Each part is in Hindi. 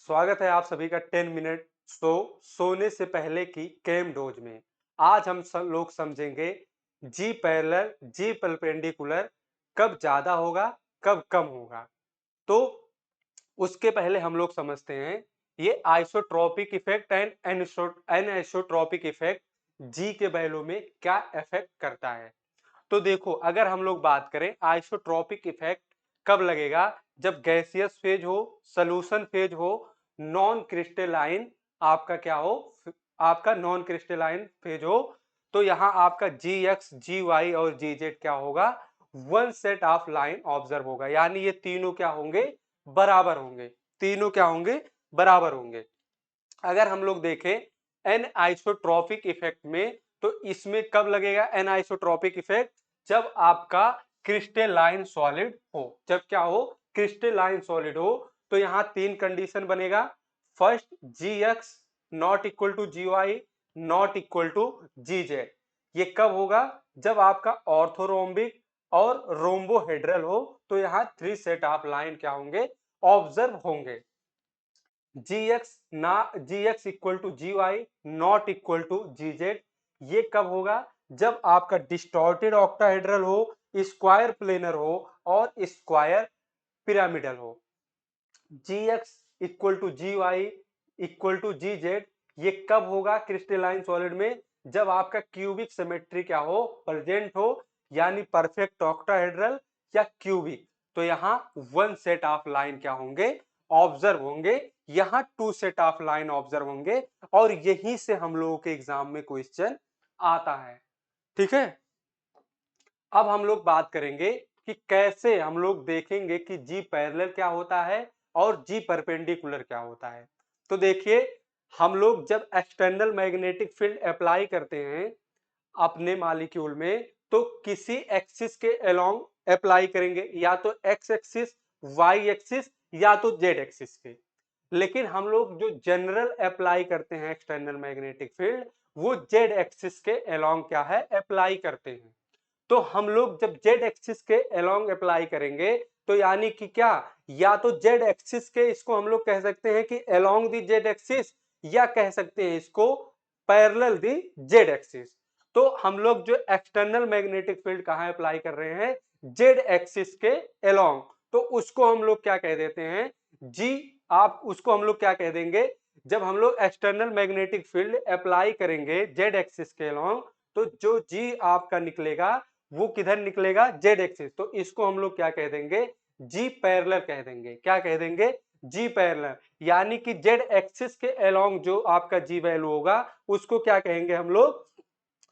स्वागत है आप सभी का 10 मिनट सोने से पहले की केम डोज में। आज हम सब लोग समझेंगे जी पैरेलल जी परपेंडिकुलर कब ज्यादा होगा, कब कम होगा। तो उसके पहले हम लोग समझते हैं ये isotropic effect and anisotropic effect G के वैल्यू में क्या इफेक्ट करता है। तो देखो, अगर हम लोग बात करें आइसोट्रोपिक इफेक्ट कब लगेगा, जब गैसियस फेज हो, सॉल्यूशन फेज हो, नॉन क्रिस्टलाइन आपका क्या हो, आपका नॉन क्रिस्टलाइन फेज हो। तो यहां आपका जी एक्स जी वाई और जी जेड क्या होगा, one set of line observe होगा, यानी ये तीनों क्या होंगे, बराबर होंगे। तीनों क्या होंगे, बराबर होंगे। अगर हम लोग देखें एन आइसोट्रोपिक इफेक्ट में, तो इसमें कब लगेगा एन आइसोट्रोपिक इफेक्ट, जब आपका क्रिस्टलाइन सॉलिड हो। जब क्या हो, क्रिस्टलाइन सॉलिड हो। तो यहां तीन कंडीशन बनेगा। First, G X not equal to G Y not equal to G Z. ये कब होगा, जब आपका ऑर्थोरोम्बिक और रोम्बोहेड्रल हो। तो यहाँ थ्री सेट ऑफ लाइन क्या होंगे, ऑब्जर्व होंगे। G X equal to G Y not equal to G Z. ये कब होगा, जब आपका डिस्टॉर्टेड ऑक्टाहेड्रल हो, स्क्वायर प्लेनर हो और स्क्वायर पिरामिडल हो। G X equal to G Y equal to G Z, ये कब होगा क्रिस्टलाइन सॉलिड में, जब आपका क्यूबिक सिमेट्री क्या हो, प्रेजेंट हो, यानी परफेक्ट ऑक्टाहेड्रल या क्यूबिक। तो यहाँ वन सेट ऑफ लाइन क्या होंगे, ऑब्जर्व होंगे। यहाँ two set of line observe होंगे। और यहीं से हम लोगों के एग्जाम में क्वेश्चन आता है। ठीक है। अब हम लोग बात करेंगे कि कैसे हम लोग देखेंगे कि जी पैरेलल क्या होता है और जी परपेंडिकुलर क्या होता है। तो देखिए, हम लोग जब एक्सटर्नल मैग्नेटिक फील्ड अप्लाई करते हैं अपने मॉलिक्यूल में, तो किसी एक्सिस के अलोंग अप्लाई करेंगे, या तो एक्स एक्सिस, वाई एक्सिस, या तो जेड एक्सिस के। लेकिन हम लोग जो जनरल अप्लाई करते हैं एक्सटर्नल मैग्नेटिक फील्ड, वो जेड एक्सिस के अलोंग क्या है, अप्लाई करते हैं। तो हम लोग जब जेड एक्सिस के अलोंग अप्लाई करेंगे, तो यानी कि क्या, या तो जेड एक्सिस के, इसको हम लोग कह सकते हैं कि अलोंग दी जेड एक्सिस, या कह सकते हैं इसको पैरेलल दी जेड एक्सिस। तो हम लोग जो एक्सटर्नल मैग्नेटिक फील्ड कहां अप्लाई कर रहे हैं, जेड एक्सिस के अलोंग। तो उसको हम लोग क्या कह देते हैं, जी। आप उसको हम लोग क्या कह देंगे, जब हम लोग एक्सटर्नल मैग्नेटिक फील्ड अप्लाई करेंगे जेड एक्सिस के अलोंग, तो जो जी आपका निकलेगा वो किधर निकलेगा, जेड एक्सिस। तो इसको हम लोग क्या कह देंगे, जी पैरेलल कह देंगे। क्या कह देंगे, जी पैरेलल। यानी कि जेड एक्सिस के अलोंग जो आपका जी वैल्यू होगा, उसको क्या कहेंगे हम लोग,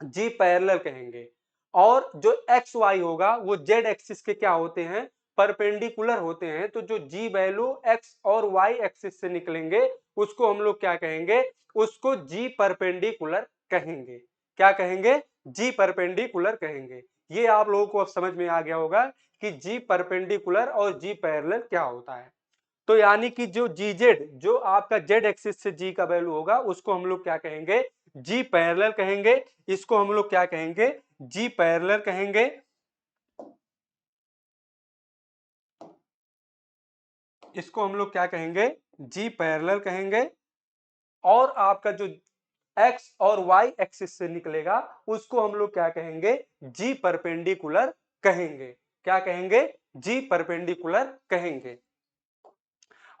जी पैरेलल कहेंगे। और जो एक्स वाई होगा वो जेड एक्सिस के क्या होते हैं, परपेंडिकुलर होते हैं। तो जो जी वैल्यू एक्स और वाई एक्सिस से निकलेंगे, उसको हम लोग क्या कहेंगे, उसको जी परपेंडिकुलर कहेंगे। क्या कहेंगे, जी परपेंडिकुलर कहेंगे। ये आप लोगों को अब समझ में आ गया होगा कि जी परपेंडिकुलर और जी पैरेलल क्या होता है। तो यानी कि जो जी जेड, जो आपका जेड एक्सिस से जी का वैल्यू होगा, उसको हम लोग क्या कहेंगे, जी पैरेलल कहेंगे। इसको हम लोग क्या कहेंगे, जी पैरेलल कहेंगे। इसको हम लोग क्या कहेंगे, जी पैरेलल कहेंगे। और आपका जो एक्स और वाई एक्सिस से निकलेगा, उसको हम लोग क्या कहेंगे, जी परपेंडिकुलर कहेंगे। क्या कहेंगे, जी परपेंडिकुलर कहेंगे।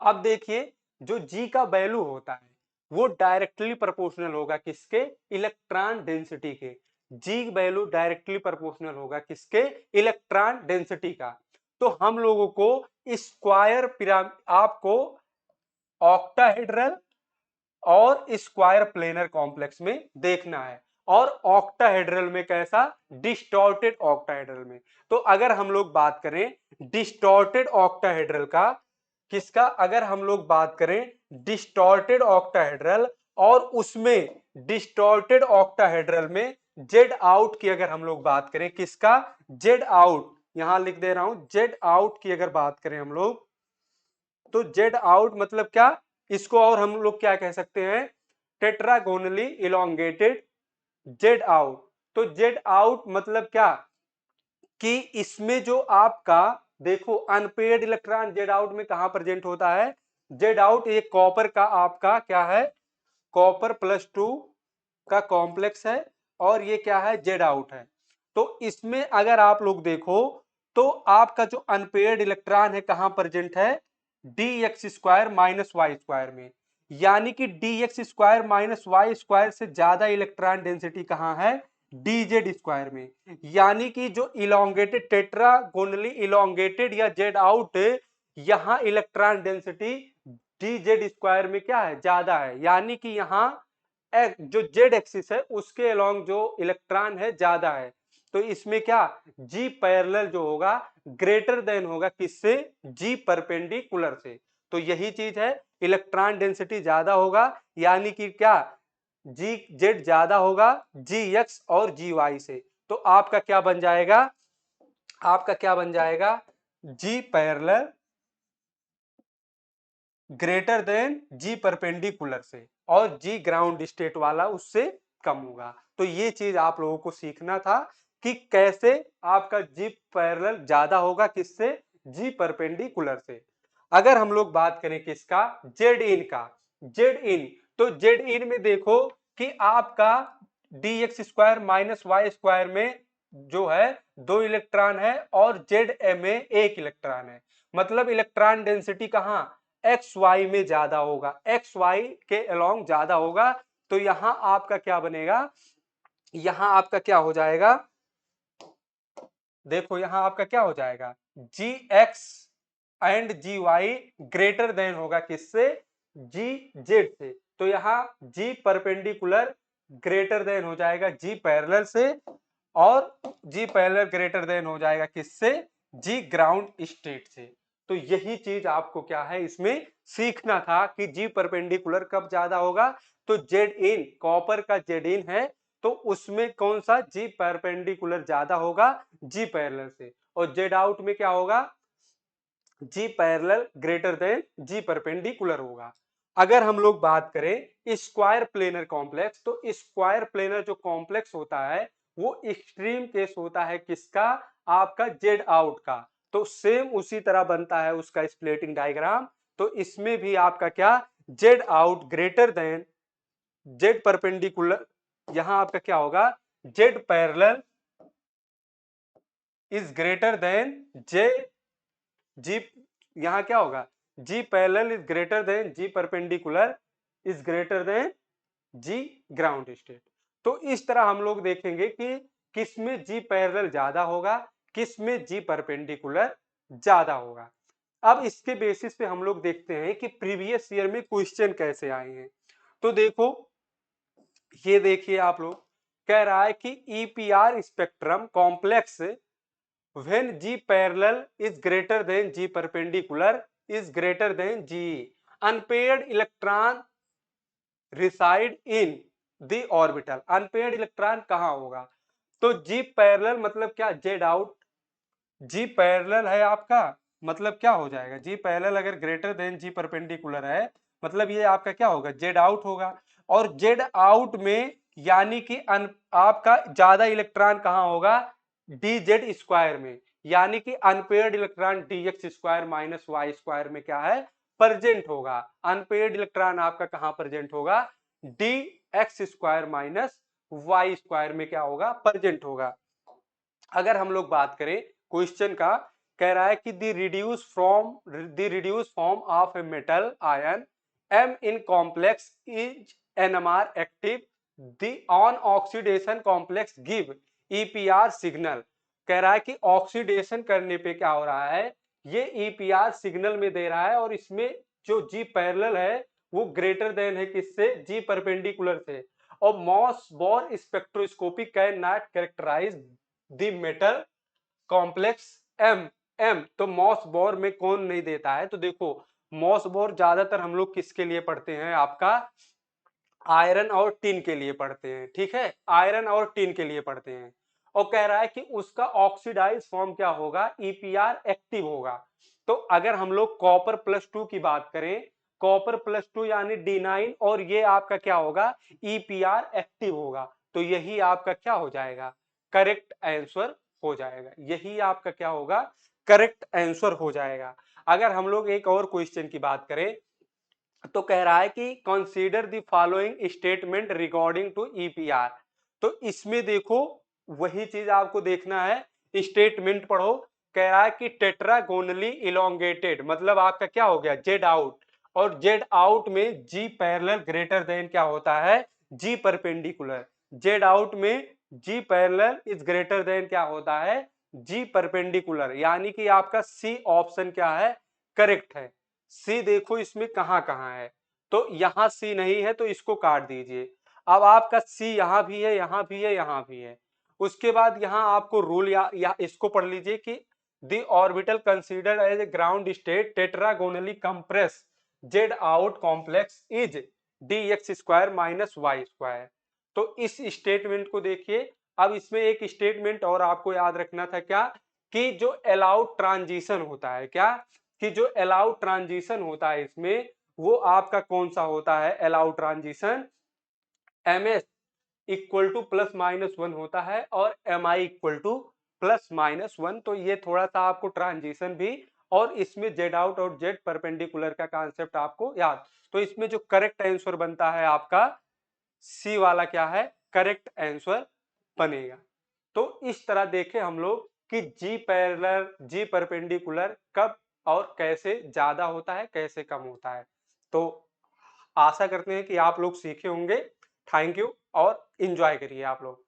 अब देखिए, जो जी का वैल्यू होता है वो डायरेक्टली प्रोपोर्शनल होगा किसके, इलेक्ट्रॉन डेंसिटी के। जी वैल्यू डायरेक्टली प्रोपोर्शनल होगा किसके, इलेक्ट्रॉन डेंसिटी का। तो हम लोगों को स्क्वायर पिरामिड, आपको ऑक्टाहेड्रल और स्क्वायर प्लेनर कॉम्प्लेक्स में देखना है। और ऑक्टाहेड्रल में कैसा, डिस्टॉर्टेड ऑक्टाहेड्रल में। तो अगर हम लोग बात करें डिस्टॉर्टेड ऑक्टाहेड्रल का, किसका, अगर हम लोग बात करें डिस्टॉर्टेड ऑक्टाहेड्रल, और उसमें डिस्टॉर्टेड ऑक्टाहेड्रल में जेड आउट की अगर हम लोग बात करें, किसका, जेड आउट, यहां लिख दे रहा हूं, जेड आउट की अगर बात करें हम लोग, तो जेड आउट मतलब क्या, इसको और हम लोग क्या कह सकते हैं, टेट्रागोनली इलोंगेटेड जेड आउट। तो जेड आउट मतलब क्या, कि इसमें जो आपका देखो अनपेयर्ड इलेक्ट्रॉन जेड आउट में कहां प्रेजेंट होता है, जेड आउट ये कॉपर का आपका क्या है, कॉपर +2 का कॉम्प्लेक्स है और ये क्या है, जेड आउट है। तो इसमें अगर आप लोग देखो तो आपका जो अनपेयर्ड इलेक्ट्रॉन है कहां प्रेजेंट है, D X square minus Y square में। यानी कि D X square minus Y square से ज्यादा इलेक्ट्रॉन डेंसिटी कहां है, डी जेड स्क्वायर में। यानी कि जो इलोंगेटेड टेट्रागोनली इलोंगेटेड या जेड आउट, यहां electron density D Z square में क्या है, ज्यादा है। यानी कि यहाँ जो जेड एक्सिस है उसके अलोंग जो इलेक्ट्रॉन है ज्यादा है। तो इसमें क्या, जी पैरेलल जो होगा ग्रेटर देन होगा किससे, जी परपेंडिकुलर से। तो यही चीज है, इलेक्ट्रॉन डेंसिटी ज्यादा होगा यानी कि क्या, जी जेड ज्यादा होगा जी एक्स और जी वाई से। तो आपका क्या बन जाएगा, आपका क्या बन जाएगा, जी parallel greater than G perpendicular से, और जी ग्राउंड स्टेट वाला उससे कम होगा। तो ये चीज आप लोगों को सीखना था कि कैसे आपका जी पैरेलल ज्यादा होगा किससे, जी परपेंडिकुलर से। अगर हम लोग बात करें किसका, जेड इन का, जेड इन, तो जेड इन में देखो कि आपका D X square minus Y square में जो है 2 इलेक्ट्रॉन है और जेड एम में 1 इलेक्ट्रॉन है। मतलब इलेक्ट्रॉन डेंसिटी कहां, एक्स वाई में ज्यादा होगा, एक्स वाई के अलोंग ज्यादा होगा। तो यहां आपका क्या बनेगा, यहां आपका क्या हो जाएगा, देखो यहां आपका क्या हो जाएगा, G X and G Y greater than होगा किससे, जी जेड से। तो यहां जी परपेंडिकुलर ग्रेटर देन हो जाएगा जी पैरेलल से, और जी पैरेलल ग्रेटर देन हो जाएगा किससे, जी ग्राउंड स्टेट से। तो यही चीज आपको क्या है इसमें सीखना था कि जी परपेंडिकुलर कब ज्यादा होगा। तो जेड इन, कॉपर का जेड इन है तो उसमें कौन सा जी परपेंडिकुलर ज्यादा होगा जी पैरेलल से, और जेड आउट में क्या होगा, G parallel greater than G perpendicular होगा। अगर हम लोग बात करें स्क्वायर प्लेनर कॉम्प्लेक्स, तो स्क्वायर प्लेनर जो कॉम्प्लेक्स होता है वो एक्सट्रीम केस होता है किसका, आपका जेड आउट का। तो सेम उसी तरह बनता है उसका स्प्लिटिंग डायग्राम। तो इसमें भी आपका क्या, Z out greater than Z perpendicular, यहां आपका क्या होगा, Z parallel is greater than J G, यहां क्या होगा, G parallel is greater than G perpendicular is greater than G ground state. तो इस तरह हम लोग देखेंगे कि किस में जी पैरेलल ज्यादा होगा, किस में जी परपेंडिकुलर ज्यादा होगा। अब इसके बेसिस पे हम लोग देखते हैं कि प्रीवियस ईयर में क्वेश्चन कैसे आए हैं। तो देखो, ये देखिए आप लोग, कह रहा है कि EPR spectrum complex when G parallel is greater than G perpendicular is greater than G, unpaired electron reside in the orbital। unpaired electron कहां होगा, तो G parallel मतलब क्या, Z out, G parallel है आपका, मतलब क्या हो जाएगा, G parallel अगर ग्रेटर देन G परपेंडिकुलर है मतलब ये आपका क्या होगा, Z out होगा। और Z out में यानी कि आपका ज्यादा इलेक्ट्रॉन कहां होगा, डी जेड स्क्वायर में। यानी कि unpaired electron D X square minus Y square में क्या है, प्रेजेंट होगा। अनपेयर्ड इलेक्ट्रॉन आपका कहां प्रेजेंट होगा, D X square minus Y square में क्या होगा, प्रेजेंट होगा। अगर हम लोग बात करें क्वेश्चन का, कह रहा है कि the reduce form of a metal ion M in complex is NMR active, the on oxidation complex give EPR signal. कह रहा है कि ऑक्सीडेशन करने पे क्या हो रहा है, ये ईपीआर सिग्नल में दे रहा है, और इसमें जो जी पैरेलल है वो ग्रेटर देन है किससे, जी परपेंडिकुलर से। और Mossbauer spectroscopy can not characterize the metal complex M. M तो मॉस बोर में कौन नहीं देता है, तो देखो मॉस बोर ज्यादातर हम लोग किसके लिए पढ़ते हैं, आपका आयरन और टिन के लिए पढ़ते हैं, ठीक है, आयरन और टिन के लिए पढ़ते हैं। और कह रहा है कि उसका ऑक्सीडाइज फॉर्म क्या होगा, ईपीआर एक्टिव होगा। तो अगर हम लोग कॉपर +2 की बात करें, कॉपर +2 यानी D9, और ये आपका क्या होगा, ईपीआर एक्टिव होगा। तो यही आपका क्या हो जाएगा, करेक्ट आंसर हो जाएगा। यही आपका क्या होगा, करेक्ट आंसर हो जाएगा। अगर हम लोग एक और क्वेश्चन की बात करें, तो कह रहा है कि consider the following statement regarding to EPR. तो इसमें देखो वही चीज आपको देखना है, स्टेटमेंट पढ़ो। कह रहा है कि टेट्रागोनली इलोंगेटेड मतलब आपका क्या हो गया जेड आउट, और जेड आउट में जी पैरेलल ग्रेटर देन क्या होता है जी परपेंडिकुलर। जेड आउट में जी पैरेलल इज ग्रेटर देन क्या होता है जी परपेंडिकुलर, यानी कि आपका सी ऑप्शन क्या है करेक्ट है। सी देखो इसमें कहां कहां है, तो यहां सी नहीं है तो इसको काट दीजिए। अब आपका सी यहां भी है, यहां भी है, यहां भी है। उसके बाद यहां आपको रूल या इसको पढ़ लीजिए कि the orbital considered as a ground state tetragonally compress Z out complex is D X square minus Y square. तो इस स्टेटमेंट को देखिए। अब इसमें एक स्टेटमेंट और आपको याद रखना था क्या, कि जो अलाउड ट्रांजिशन होता है क्या, कि जो अलाउड ट्रांजिशन होता है इसमें वो आपका कौन सा होता है allowed transition, M S equal to plus minus one होता है और M I equal to plus minus one. तो ये थोड़ा सा आपको ट्रांजिशन भी और इसमें जेड आउट और जेड परपेंडिकुलर का कॉन्सेप्ट आपको याद। तो इसमें जो करेक्ट आंसर बनता है आपका सी वाला क्या है करेक्ट आंसर बनेगा। तो इस तरह देखें हम लोग कि जी पैरेलल जी परपेंडिकुलर कब और कैसे ज्यादा होता है कैसे कम होता है। तो आशा करते हैं कि आप लोग सीखे होंगे। थैंक यू और इंजॉय करिए आप लोग।